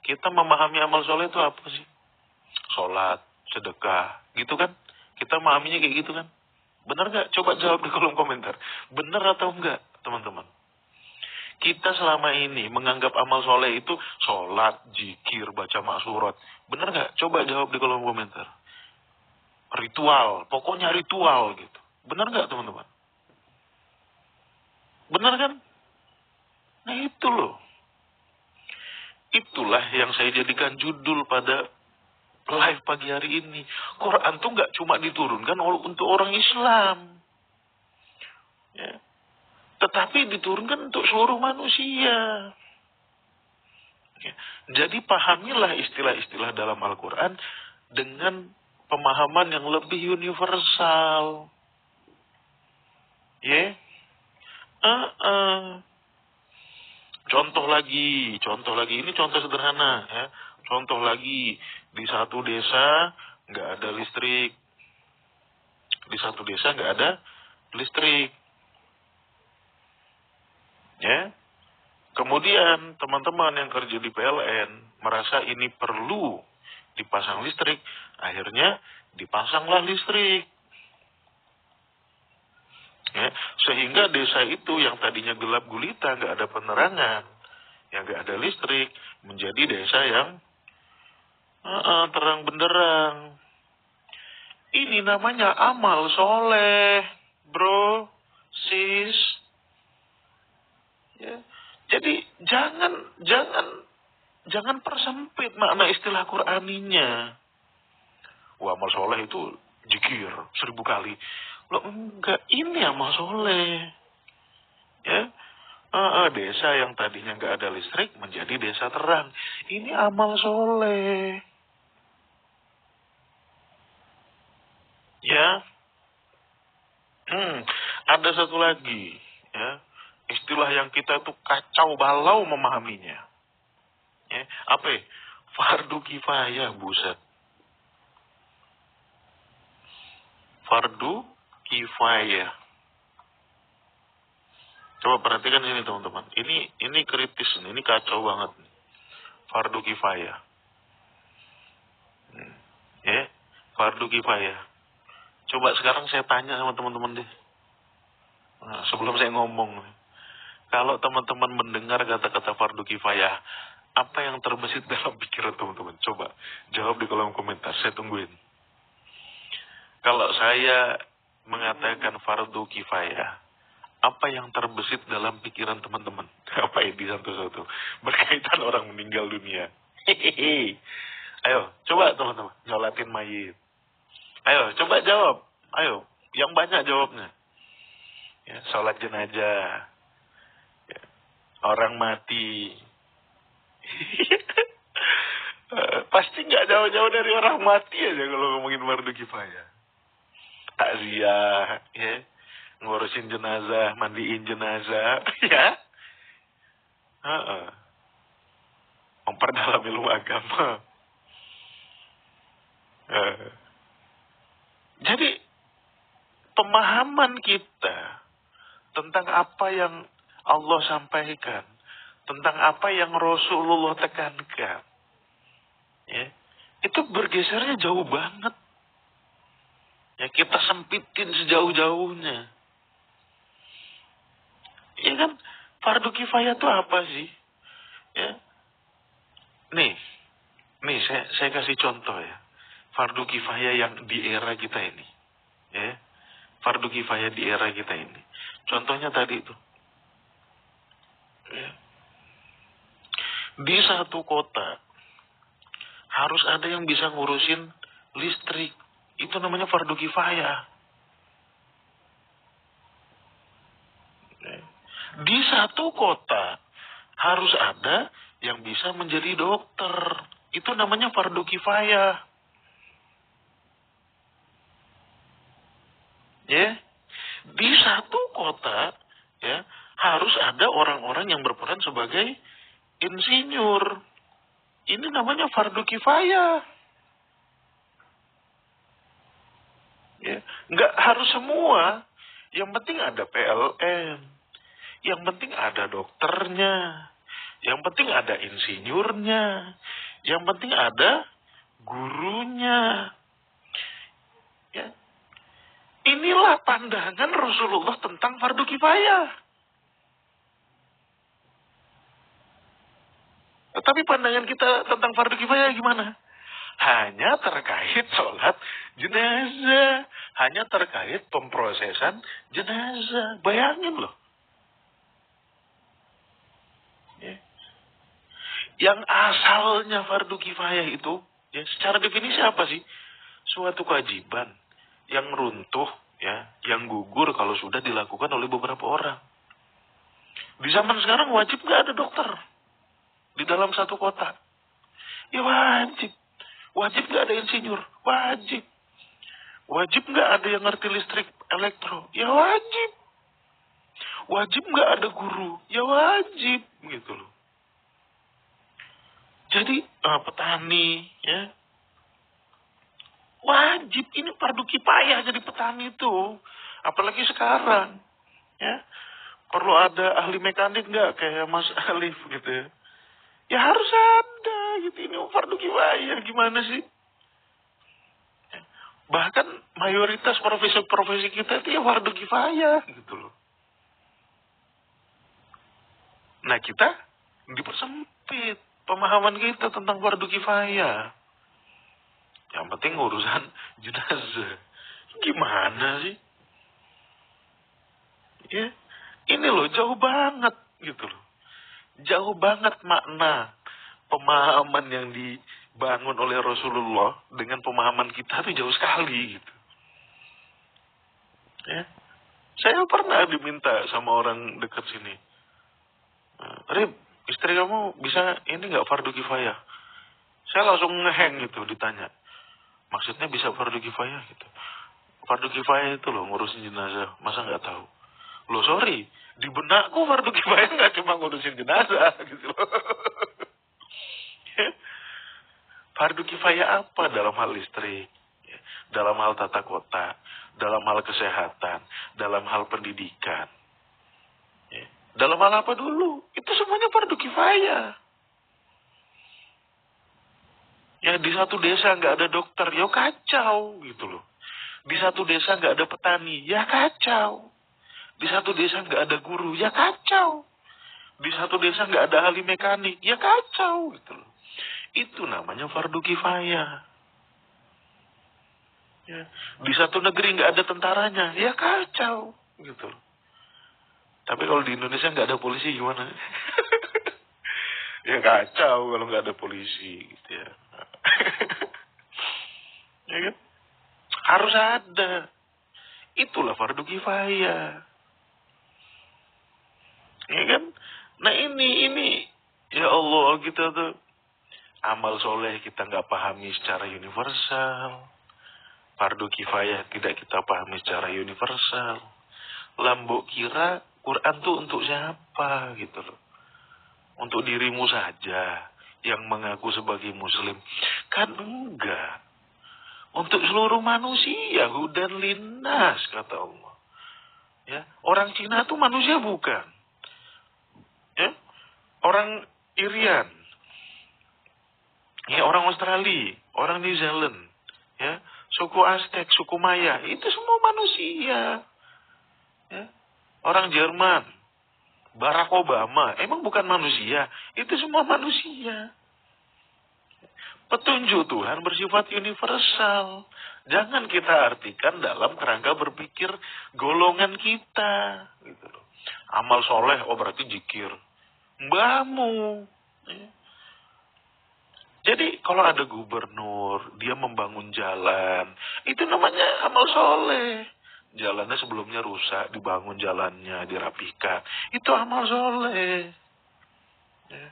kita memahami amal soleh itu apa sih? Sholat, sedekah, gitu kan? Kita memahaminya kayak gitu kan? Benar nggak? Coba jawab di kolom komentar. Benar atau enggak, teman-teman? Kita selama ini menganggap amal soleh itu sholat, zikir, baca maksurat. Benar nggak? Coba jawab di kolom komentar. Ritual, pokoknya ritual gitu. Benar nggak teman-teman? Benar kan? Nah itu loh. Itulah yang saya jadikan judul pada live pagi hari ini. Quran tuh nggak cuma diturunkan untuk orang Islam. Ya. Tetapi diturunkan untuk seluruh manusia. Ya. Jadi pahamilah istilah-istilah dalam Al-Quran dengan pemahaman yang lebih universal. Ya. Contoh lagi, ini contoh sederhana ya. Contoh lagi, di satu desa nggak ada listrik. Di satu desa nggak ada listrik. Ya. Kemudian teman-teman yang kerja di PLN merasa ini perlu dipasang listrik, akhirnya dipasanglah listrik. Ya, sehingga desa itu yang tadinya gelap gulita, nggak ada penerangan, yang nggak ada listrik, menjadi desa yang terang benderang. Ini namanya amal soleh, bro, sis. Ya. Jadi jangan persempit makna istilah Qur'aninya. Wah, amal soleh itu zikir 1000 kali. Loh enggak, ini amal soleh. Ya, desa yang tadinya nggak ada listrik menjadi desa terang. Ini amal soleh. Ya, ada satu lagi. Ya, istilah yang kita tuh kacau balau memahaminya. Ya, apa? Ya? Fardu kifayah, buset. Fardu kifayah. Coba perhatikan ini teman-teman. Ini kritis, ini kacau banget. Fardu kifayah. Ya, fardu kifayah. Coba sekarang saya tanya sama teman-teman deh. Nah, sebelum saya ngomong. Kalau teman-teman mendengar kata-kata fardu kifayah, apa yang terbesit dalam pikiran teman-teman? Coba jawab di kolom komentar, saya tungguin. Kalau saya mengatakan fardu kifayah, apa yang terbesit dalam pikiran teman-teman? Apa ini satu-satu? Berkaitan orang meninggal dunia. Hehehe. Ayo, coba teman-teman, nyolatin mayit. Ayo, coba jawab. Ayo, yang banyak jawabnya. Ya, sholat jenazah. Ya, orang mati. Pasti nggak jauh-jauh dari orang mati aja kalau ngomongin fardu kifayah. Takziah, ya, ngurusin jenazah, mandiin jenazah, ya, memperdalam ilmu agama. Jadi pemahaman kita tentang apa yang Allah sampaikan, tentang apa yang Rasulullah tekankan, ya, itu bergesernya jauh banget. Ya, kita sempitin sejauh-jauhnya. Ya kan, fardu kifayah itu apa sih? Ya, nih, saya kasih contoh ya. Fardu kifayah yang di era kita ini, ya, fardu kifayah di era kita ini. Contohnya tadi itu, ya, di satu kota harus ada yang bisa ngurusin listrik. Itu namanya fardu kifayah. Di satu kota harus ada yang bisa menjadi dokter. Itu namanya fardu kifayah. Ya, di satu kota ya harus ada orang-orang yang berperan sebagai insinyur. Ini namanya fardu kifayah. Ya, nggak harus semua. Yang penting ada PLN. Yang penting ada dokternya. Yang penting ada insinyurnya. Yang penting ada gurunya. Ya. Inilah pandangan Rasulullah tentang fardu kifayah. Tetapi pandangan kita tentang fardu kifayah gimana? Hanya terkait sholat jenazah. Hanya terkait pemprosesan jenazah. Bayangin loh. Ya. Yang asalnya fardu kifayah itu, ya, secara definisi apa sih? Suatu kewajiban yang runtuh, ya, yang gugur kalau sudah dilakukan oleh beberapa orang. Di zaman sekarang wajib nggak ada dokter di dalam satu kota? Ya wajib. Wajib nggak ada insinyur? Wajib. Wajib nggak ada yang ngerti listrik elektro? Ya wajib. Wajib nggak ada guru? Ya wajib, gitu loh. Jadi petani, ya, wajib, ini fardu kifayah jadi petani itu. Apalagi sekarang, ya, perlu ada ahli mekanik nggak kayak Mas Alif gitu ya? Ya harus ada gitu, ini fardu kifayah gimana sih? Bahkan mayoritas profesi-profesi kita itu ya fardu kifayah gitu loh. Nah kita dipersempit pemahaman kita tentang fardu kifayah. Yang penting urusan jenazah. Gimana sih? Ya, ini loh jauh banget gitu loh. Jauh banget makna pemahaman yang dibangun oleh Rasulullah dengan pemahaman kita tuh jauh sekali gitu. Ya. Saya pernah diminta sama orang dekat sini. Rib, istri kamu bisa ini nggak fardu kifayah? Saya langsung ngeheng gitu ditanya. Maksudnya bisa fardu kifayah gitu. Fardu kifayah itu loh ngurusin jenazah. Masa nggak tahu? Loh sorry, di benakku fardu kifayah nggak cuma ngurusin jenazah gitu loh. Fardu kifayah apa dalam hal listrik? Dalam hal tata kota, dalam hal kesehatan, dalam hal pendidikan. Dalam hal apa dulu? Itu semuanya fardu kifayah. Ya di satu desa nggak ada dokter, ya kacau gitu loh. Di satu desa nggak ada petani, ya kacau. Di satu desa nggak ada guru, ya kacau. Di satu desa nggak ada ahli mekanik, ya kacau gitu loh. Itu namanya fardu kifayah. Ya. Di satu negeri nggak ada tentaranya, ya kacau gitu loh. Tapi kalau di Indonesia nggak ada polisi gimana? Ya kacau kalau nggak ada polisi gitu ya. Ya kan? Harus ada. Itulah fardu kifayah. Ya kan? Nah ini ya Allah kita tuh amal soleh kita nggak pahami secara universal. Fardu kifayah tidak kita pahami secara universal. Lambok kira Quran tuh untuk siapa gitu loh. Untuk dirimu saja yang mengaku sebagai muslim. Kan enggak. Untuk seluruh manusia, hudan linnas kata Allah. Ya, orang Cina itu manusia bukan. Ya, orang Irian, ya orang Australia, orang New Zealand, ya, suku Aztec, suku Maya, itu semua manusia. Ya, orang Jerman, Barack Obama, emang bukan manusia, itu semua manusia. Petunjuk Tuhan bersifat universal. Jangan kita artikan dalam kerangka berpikir golongan kita. Gitu loh. Amal soleh, oh berarti jikir. Mbahmu. Ya. Jadi kalau ada gubernur, dia membangun jalan. Itu namanya amal soleh. Jalannya sebelumnya rusak, dibangun jalannya, dirapikan. Itu amal soleh. Ya.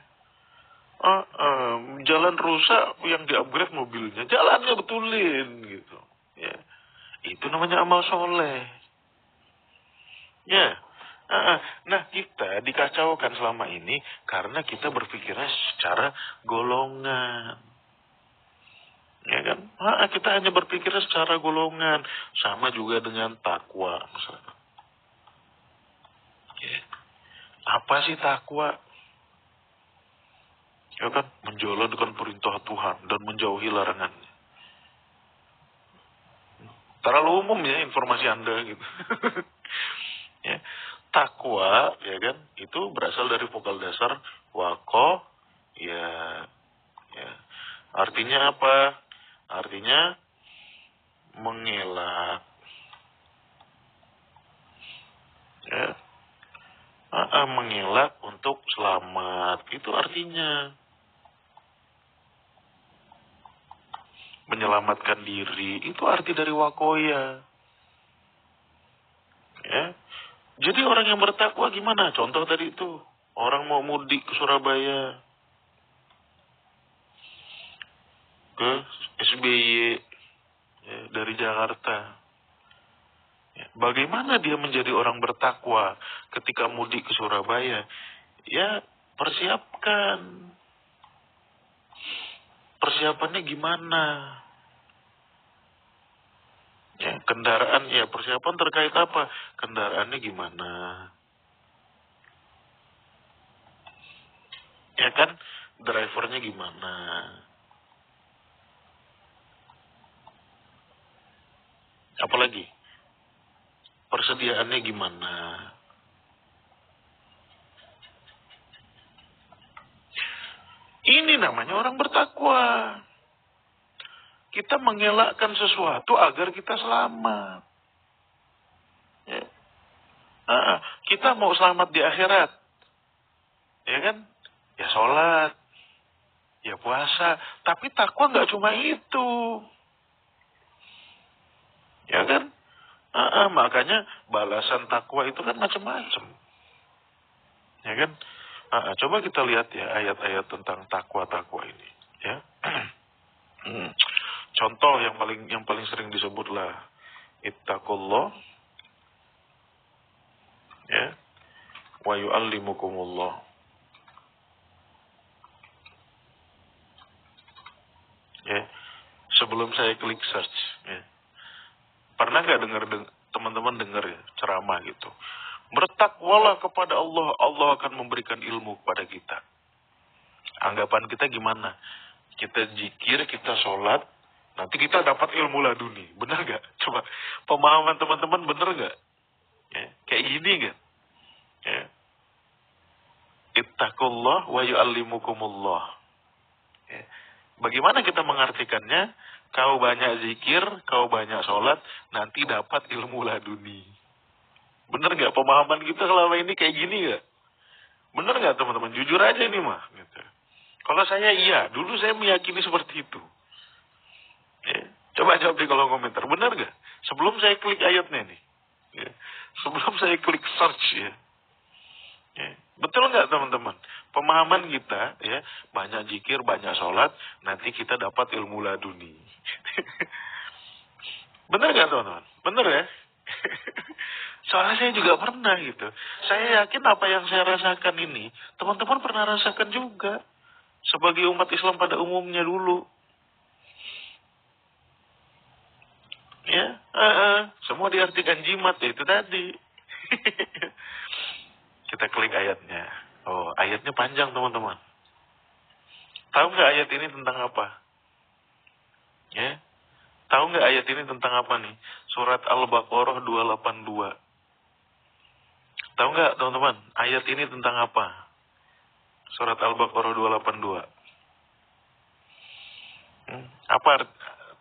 Jalan rusak yang di-upgrade mobilnya, jalannya betulin gitu. Ya. Itu namanya amal soleh. Ya. Nah, kita dikacaukan selama ini karena kita berpikirnya secara golongan. Ya kan? Kita hanya berpikirnya secara golongan. Sama juga dengan takwa misalnya. Ya. Apa sih takwa? Ya kan, menjalankan perintah Tuhan dan menjauhi larangannya. Terlalu umum ya informasi Anda gitu. Ya. Takwa, ya kan, itu berasal dari vokal dasar wako, ya, ya. Artinya apa? Artinya mengelak, ya. Mengelak untuk selamat, itu artinya. Menyelamatkan diri, itu arti dari wakoya. Ya. Jadi orang yang bertakwa gimana? Contoh tadi itu, orang mau mudik ke Surabaya, ke SBY, ya, dari Jakarta. Ya. Bagaimana dia menjadi orang bertakwa ketika mudik ke Surabaya? Ya, persiapkan. Persiapannya gimana? Ya, kendaraan, ya persiapan terkait apa? Kendaraannya gimana? Ya kan, drivernya gimana? Apalagi, persediaannya gimana? Ini namanya orang bertakwa. Kita mengelakkan sesuatu agar kita selamat. Ya. Kita mau selamat di akhirat. Ya kan? Ya sholat. Ya puasa. Tapi takwa nggak cuma itu. Ya kan? Makanya balasan takwa itu kan macam-macam. Ya kan? Coba kita lihat ya ayat-ayat tentang takwa-takwa ini. Ya. Contoh yang paling sering disebutlah ittaqullah, ya, wa yu'allimukumullah. Ya. Sebelum saya klik search, ya. Pernah nggak teman-teman dengar ya ceramah gitu? Bertakwalah kepada Allah, Allah akan memberikan ilmu kepada kita. Anggapan kita gimana? Kita zikir, kita sholat, nanti kita dapat ilmu laduni. Benar gak? Coba pemahaman teman-teman benar gak? Ya, kayak gini gak? Ya. Ittaqullah wa yu'allimukumullah. Ya. Bagaimana kita mengartikannya? Kau banyak zikir, kau banyak sholat, nanti dapat ilmu laduni. Bener gak pemahaman kita selama ini kayak gini gak? Bener gak teman-teman? Jujur aja nih mah. Gitu. Kalau saya iya, dulu saya meyakini seperti itu. Ya. Coba jawab di kolom komentar, bener gak? Sebelum saya klik ayatnya nih. Ya. Sebelum saya klik search ya. Ya. Betul nggak teman-teman? Pemahaman kita ya, banyak zikir, banyak sholat, nanti kita dapat ilmu laduni. Bener nggak teman-teman? Bener ya? Soalnya saya juga pernah gitu. Saya yakin apa yang saya rasakan ini, teman-teman pernah rasakan juga. Sebagai umat Islam pada umumnya dulu. Ya, semua diartikan jimat, ya itu tadi. Kita klik ayatnya. Oh, ayatnya panjang teman-teman. Tahu nggak ayat ini tentang apa? Ya, tahu nggak ayat ini tentang apa nih? Surat Al-Baqarah 282. Tahu nggak teman-teman? Ayat ini tentang apa? Surat Al-Baqarah 282.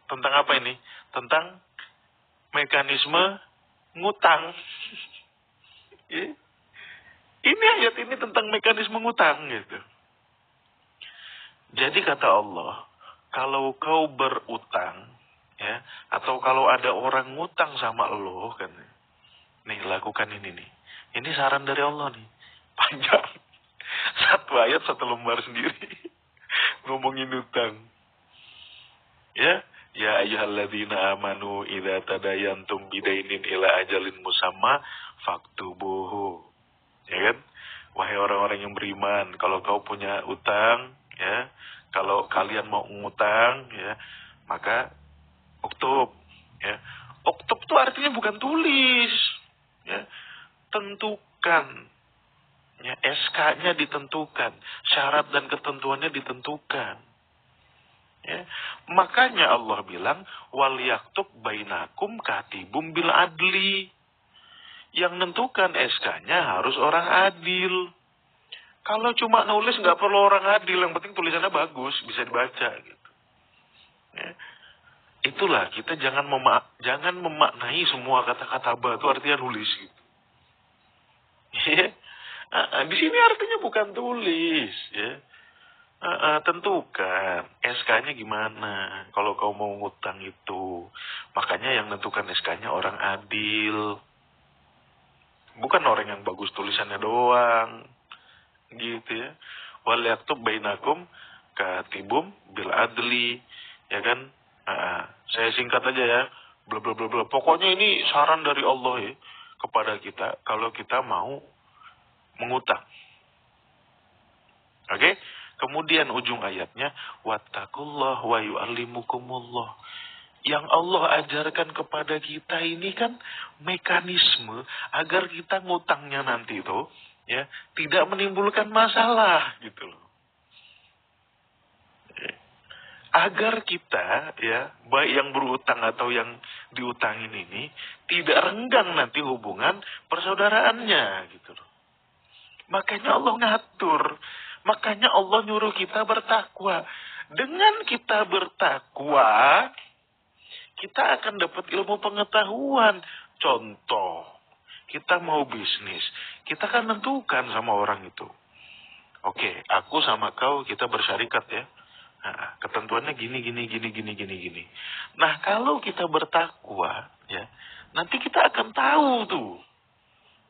Tentang apa ini? Tentang mekanisme ngutang. Ya. Ini ayat ini tentang mekanisme ngutang gitu. Jadi kata Allah, kalau kau berutang, ya, atau kalau ada orang ngutang sama lo, kan, nih lakukan ini nih. Ini saran dari Allah nih, panjang. Satu ayat satu lembar sendiri ngomongin utang. Ya, ya ayyuhalladzina amanu idza tadayantum bidainin ila ajalin musamma faktubuhu. Ya kan? Wahai orang-orang yang beriman, kalau kau punya utang, ya, kalau kalian mau ngutang, ya, maka uktub, ya. Uktub itu artinya bukan tulis, ya. Tentukan, ya, SK-nya ditentukan, syarat dan ketentuannya ditentukan. Ya. Makanya Allah bilang wal yaktub bainakum katibum bil adli. Yang nentukan SK-nya harus orang adil. Kalau cuma nulis nggak perlu orang adil, yang penting tulisannya bagus, bisa dibaca gitu. Ya. Itulah kita jangan memaknai semua kata-kata ba itu artinya nulis gitu. Ya. Di sini artinya bukan tulis, ya. Tentukan SK-nya gimana kalau kau mau ngutang itu. Makanya yang nentukan SK-nya orang adil. Bukan orang yang bagus tulisannya doang. Gitu ya. Wal yaktub bainakum katibum bil adli. Ya kan? Saya singkat aja ya. Bla bla bla bla. Pokoknya ini saran dari Allah ya kepada kita kalau kita mau mengutang. Oke? Kemudian ujung ayatnya wattaqullah wa yu'allimukumullah. Yang Allah ajarkan kepada kita ini kan mekanisme agar kita ngutangnya nanti itu ya tidak menimbulkan masalah gitu loh. Agar kita ya baik yang berutang atau yang diutangin ini tidak renggang nanti hubungan persaudaraannya gitu loh. Makanya Allah ngatur. Makanya Allah nyuruh kita bertakwa. Dengan kita bertakwa, kita akan dapat ilmu pengetahuan. Contoh, kita mau bisnis. Kita kan tentukan sama orang itu. Oke, aku sama kau kita bersyarikat ya. Nah, ketentuannya gini. Nah, kalau kita bertakwa, ya, nanti kita akan tahu tuh.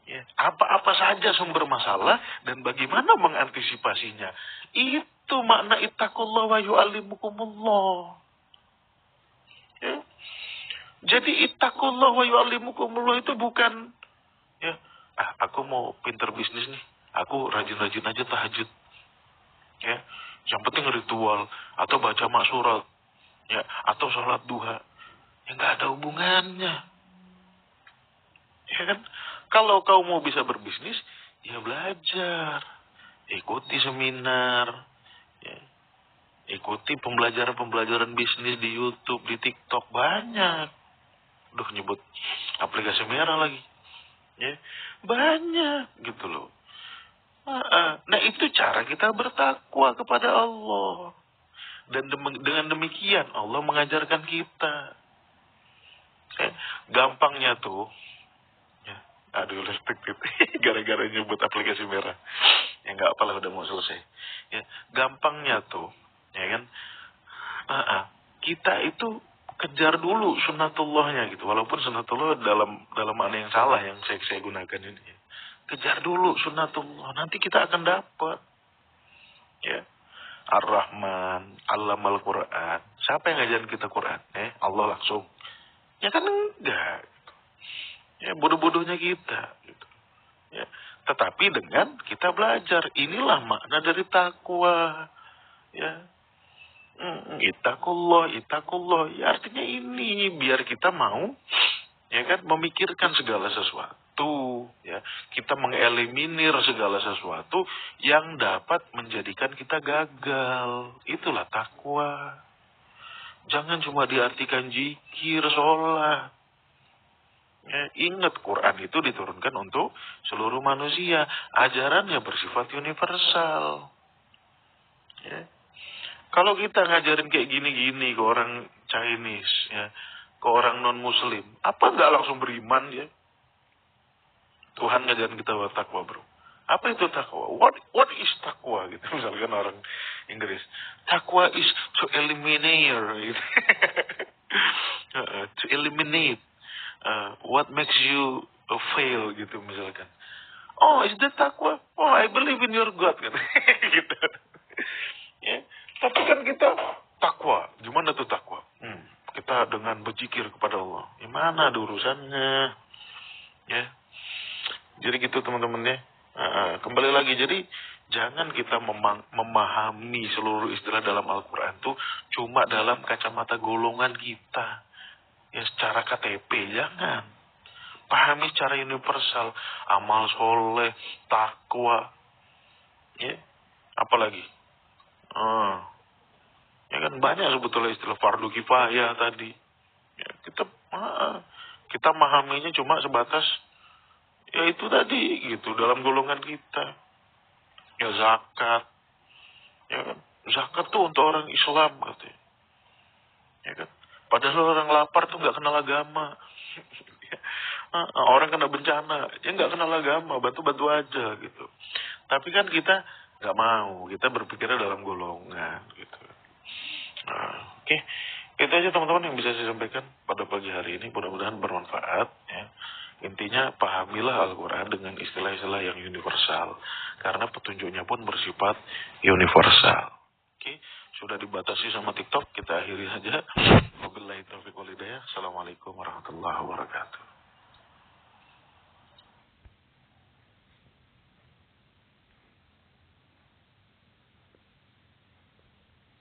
Ya, apa-apa saja sumber masalah dan bagaimana mengantisipasinya. Itu makna ittaqullah wa yu'allimukumullah. Ya. Jadi ittaqullah wa yu'allimukumullah itu bukan ya, aku mau pinter bisnis nih, aku rajin-rajin aja tahajud. Ya, yang penting ritual atau baca maksurat, ya, atau sholat duha. Ya nggak ada hubungannya. Ya kan? Kalau kau mau bisa berbisnis, ya belajar. Ikuti seminar. Ya. Ikuti pembelajaran-pembelajaran bisnis di YouTube, di TikTok. Banyak. Duh, nyebut aplikasi merah lagi. Ya. Banyak gitu loh. Nah, itu cara kita bertakwa kepada Allah. Dan dengan demikian Allah mengajarkan kita. Gampangnya tuh, aduh restriktif gara-gara nyebut aplikasi merah, ya nggak apalah, udah mau selesai. Ya gampangnya tuh, ya kan, kita itu kejar dulu sunnatullahnya gitu, walaupun sunnatullah dalam makna yang salah yang saya gunakan ini. Kejar dulu sunnatullah, nanti kita akan dapat. Ya, Ar-Rahman Allamal Quran, siapa yang ngajarin kita Quran? Allah langsung? Ya kan enggak. Ya, bodoh-bodohnya kita gitu. Ya, tetapi dengan kita belajar, inilah makna dari takwa. Ya. Ittaqullah. Ya, artinya ini biar kita mau ya kan memikirkan segala sesuatu, ya. Kita mengeliminir segala sesuatu yang dapat menjadikan kita gagal. Itulah takwa. Jangan cuma diartikan zikir, sholat. Ya, ingat Quran itu diturunkan untuk seluruh manusia. Ajarannya bersifat universal. Ya. Kalau kita ngajarin kayak gini-gini ke orang Chinese, ya, ke orang non-Muslim, apa nggak langsung beriman ya? Tuhan ngajarin kita takwa, bro. Apa itu takwa? What is takwa? Gitu. Misalkan orang Inggris, takwa is to eliminate, gitu. To eliminate. What makes you fail gitu misalkan. Oh, is that takwa? Oh, I believe in your God kan. Gitu. Ya. Tapi kan kita takwa. Gimana tuh takwa? Kita dengan berzikir kepada Allah. Gimana ada urusannya? Ya. Jadi gitu teman-teman ya. Kembali lagi, jadi jangan kita memahami seluruh istilah dalam Al-Quran tuh cuma dalam kacamata golongan kita. Ya secara KTP, jangan. Pahami secara universal. Amal soleh, takwa. Ya, apalagi? Ya kan banyak sebetulnya istilah fardu kifayah tadi. Ya, kita memahaminya cuma sebatas ya itu tadi gitu dalam golongan kita. Ya zakat. Ya kan? Zakat tuh untuk orang Islam katanya. Ya kan? Padahal orang lapar tuh nggak kenal agama. Orang kena bencana, ya nggak kenal agama, bantu-bantu aja gitu. Tapi kan kita nggak mau, kita berpikirnya dalam golongan gitu. Oke. Itu aja teman-teman yang bisa saya sampaikan pada pagi hari ini. Mudah-mudahan bermanfaat. Ya. Intinya pahamilah Al-Quran dengan istilah-istilah yang universal, karena petunjuknya pun bersifat universal. Oke. Sudah dibatasi sama TikTok, kita akhiri saja. Wabillahi taufiq wal hidayah. Assalamualaikum warahmatullahi wabarakatuh.